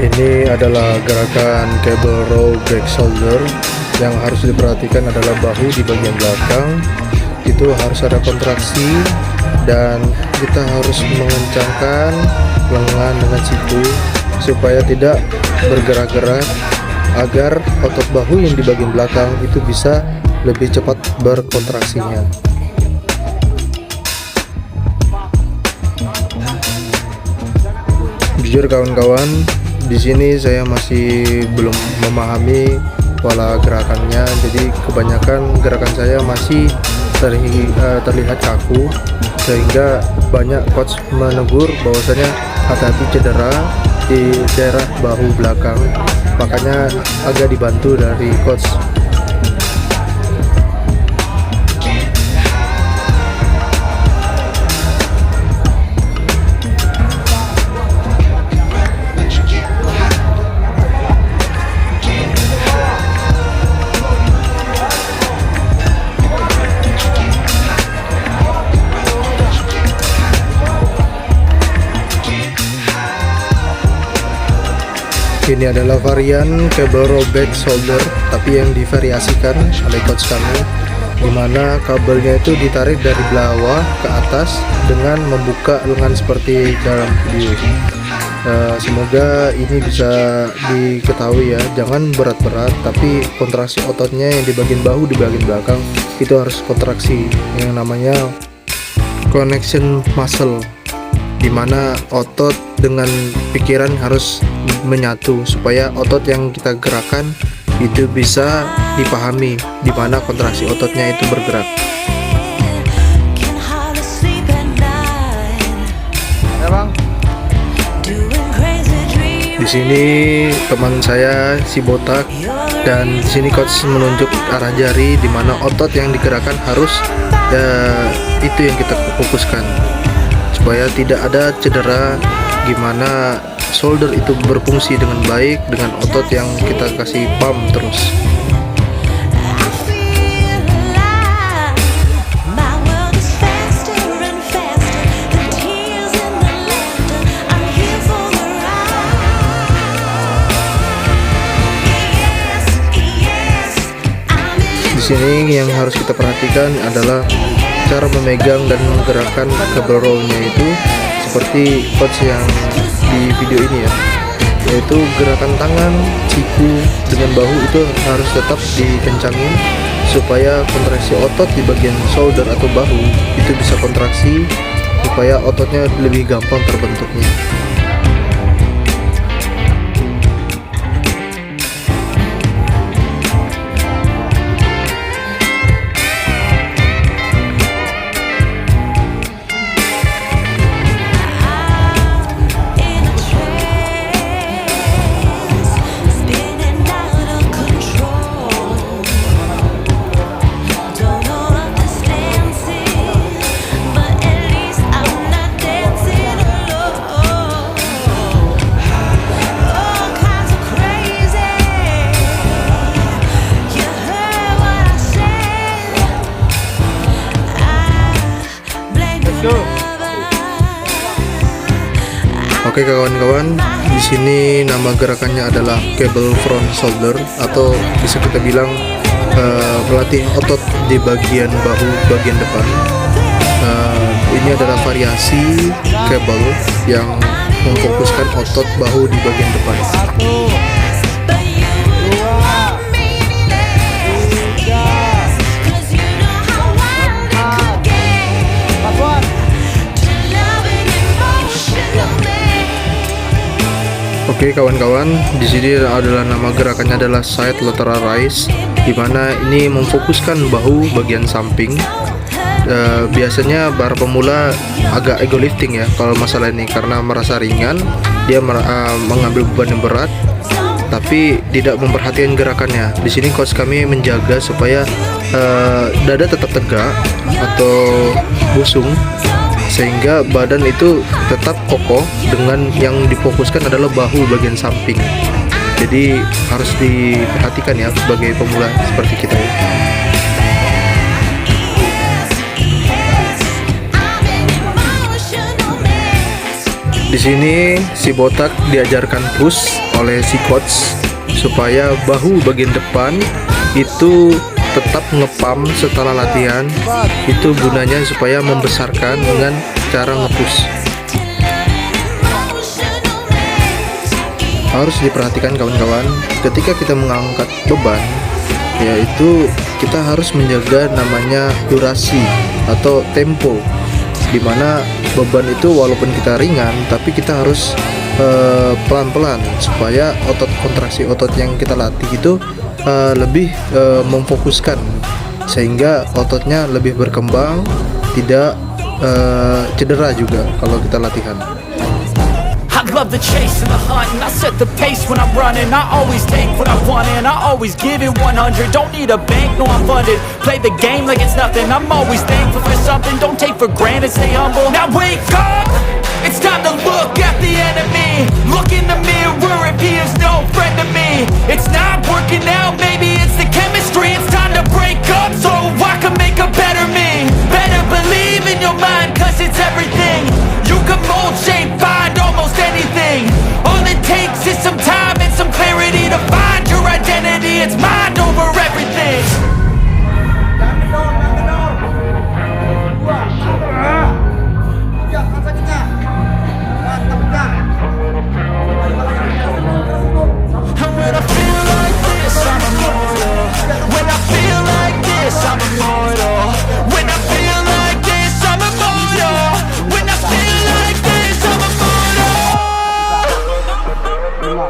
Ini adalah gerakan cable row back shoulder. Yang harus diperhatikan adalah bahu di bagian belakang itu harus ada kontraksi, dan kita harus mengencangkan lengan dengan siku supaya tidak bergerak-gerak, agar otot bahu yang di bagian belakang itu bisa lebih cepat berkontraksinya. Jujur kawan-kawan, di sini saya masih belum memahami pola gerakannya, jadi kebanyakan gerakan saya masih terlihat kaku, sehingga banyak coach menegur bahwasanya hati-hati cedera di daerah bahu belakang. Makanya agak dibantu dari coach. Ini adalah varian cable row back shoulder, tapi yang divariasikan oleh coach kami, dimana kabelnya itu ditarik dari bawah ke atas dengan membuka lengan seperti dalam video. Semoga ini bisa diketahui ya, jangan berat-berat, tapi kontraksi ototnya yang di bagian bahu di bagian belakang itu harus kontraksi, yang namanya connection muscle, dimana otot dengan pikiran harus menyatu supaya otot yang kita gerakan itu bisa dipahami, di mana kontraksi ototnya itu bergerak. Ya bang. Di sini teman saya si botak, dan di sini coach menunjuk arah jari di mana otot yang digerakkan harus itu yang kita fokuskan supaya tidak ada cedera, gimana shoulder itu berfungsi dengan baik dengan otot yang kita kasih pump terus. Di sini yang harus kita perhatikan adalah cara memegang dan menggerakkan cable row-nya itu seperti coach yang di video ini ya, yaitu gerakan tangan, siku dengan bahu itu harus tetap dikencangin supaya kontraksi otot di bagian shoulder atau bahu itu bisa kontraksi supaya ototnya lebih gampang terbentuknya. Oke kawan-kawan, di sini nama gerakannya adalah cable front shoulder, atau bisa kita bilang melatih otot di bagian bahu bagian depan. Ini adalah variasi cable yang memfokuskan otot bahu di bagian depan. Oke kawan-kawan, di sini adalah nama gerakannya adalah side lateral raise, di mana ini memfokuskan bahu bagian samping. Biasanya para pemula agak ego lifting ya kalau masalah ini, karena merasa ringan, dia mengambil beban yang berat, tapi tidak memperhatikan gerakannya. Di sini coach kami menjaga supaya dada tetap tegak atau busung, sehingga badan itu tetap kokoh, dengan yang difokuskan adalah bahu bagian samping. Jadi harus diperhatikan ya sebagai pemula seperti kita ya. Di sini si botak diajarkan push oleh si coach supaya bahu bagian depan itu tetap ngepam setelah latihan. Itu gunanya supaya membesarkan dengan cara nge-push. Harus diperhatikan kawan-kawan, ketika kita mengangkat beban, yaitu kita harus menjaga namanya durasi atau tempo, dimana beban itu walaupun kita ringan tapi kita harus pelan-pelan supaya otot kontraksi otot yang kita latih itu lebih memfokuskan, sehingga ototnya lebih berkembang, tidak cedera juga kalau kita latihan. I love the chase and the hunt, and I set the pace when I'm running. I always take what I want and I always give it 100. Don't need a bank, no I'm funded. Play the game like it's nothing. I'm always thankful for something. Don't take for granted, stay humble. Now wake up, it's time to look at the enemy. Look in the mirror if he is no friend to me. It's not working out, maybe it's the chemistry. It's time to break up so I can make a better me. Better believe in your mind, cause it's everything. You can mold, shape, find almost anything. All it takes is some time and some clarity to find your identity. It's mind over everything. And when I feel like this, I'm immortal. When I feel like this, I'm immortal. When I feel like this, I'm immortal. When I feel like this, I'm immortal.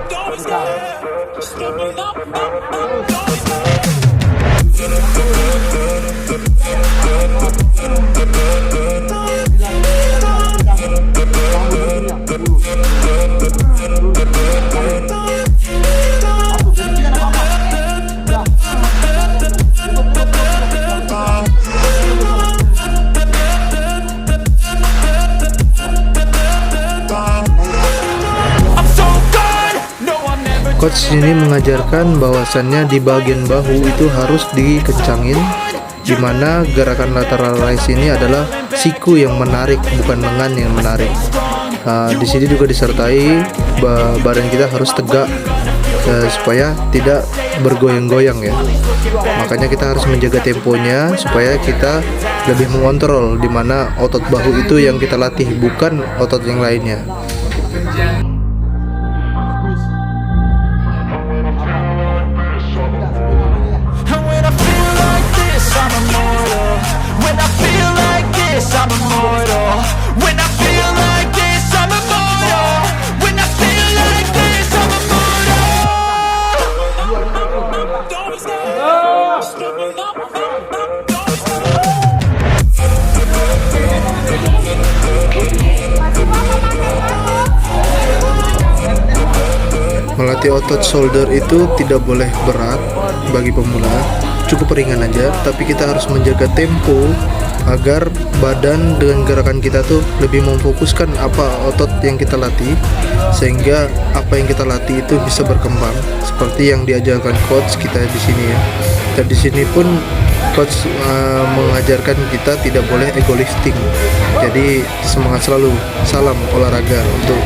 Don't be scared. Just give me up. Don't be scared. I'm so good. No, I'm never. Coach ini mengajarkan bahwasannya di bagian bahu itu harus dikencangin, dimana gerakan lateral raise ini adalah siku yang menarik, bukan lengan yang menarik. Di sini juga disertai badan kita harus tegak supaya tidak bergoyang-goyang ya. Makanya kita harus menjaga temponya supaya kita lebih mengontrol di mana otot bahu itu yang kita latih, bukan otot yang lainnya. And when I feel like this, I'm immortal. When I feel like this, I'm immortal. When I feel like this, I'm immortal. When I feel like this, I'm immortal. Don't be scared. Just give me up. Don't be scared. Melatih otot shoulder itu tidak boleh berat bagi pemula, cukup ringan aja, tapi kita harus menjaga tempo agar badan dengan gerakan kita tuh lebih memfokuskan apa otot yang kita latih, sehingga apa yang kita latih itu bisa berkembang seperti yang diajarkan coach kita di sini ya. Dan di sini pun coach mengajarkan kita tidak boleh ego lifting. Jadi semangat selalu, salam olahraga untuk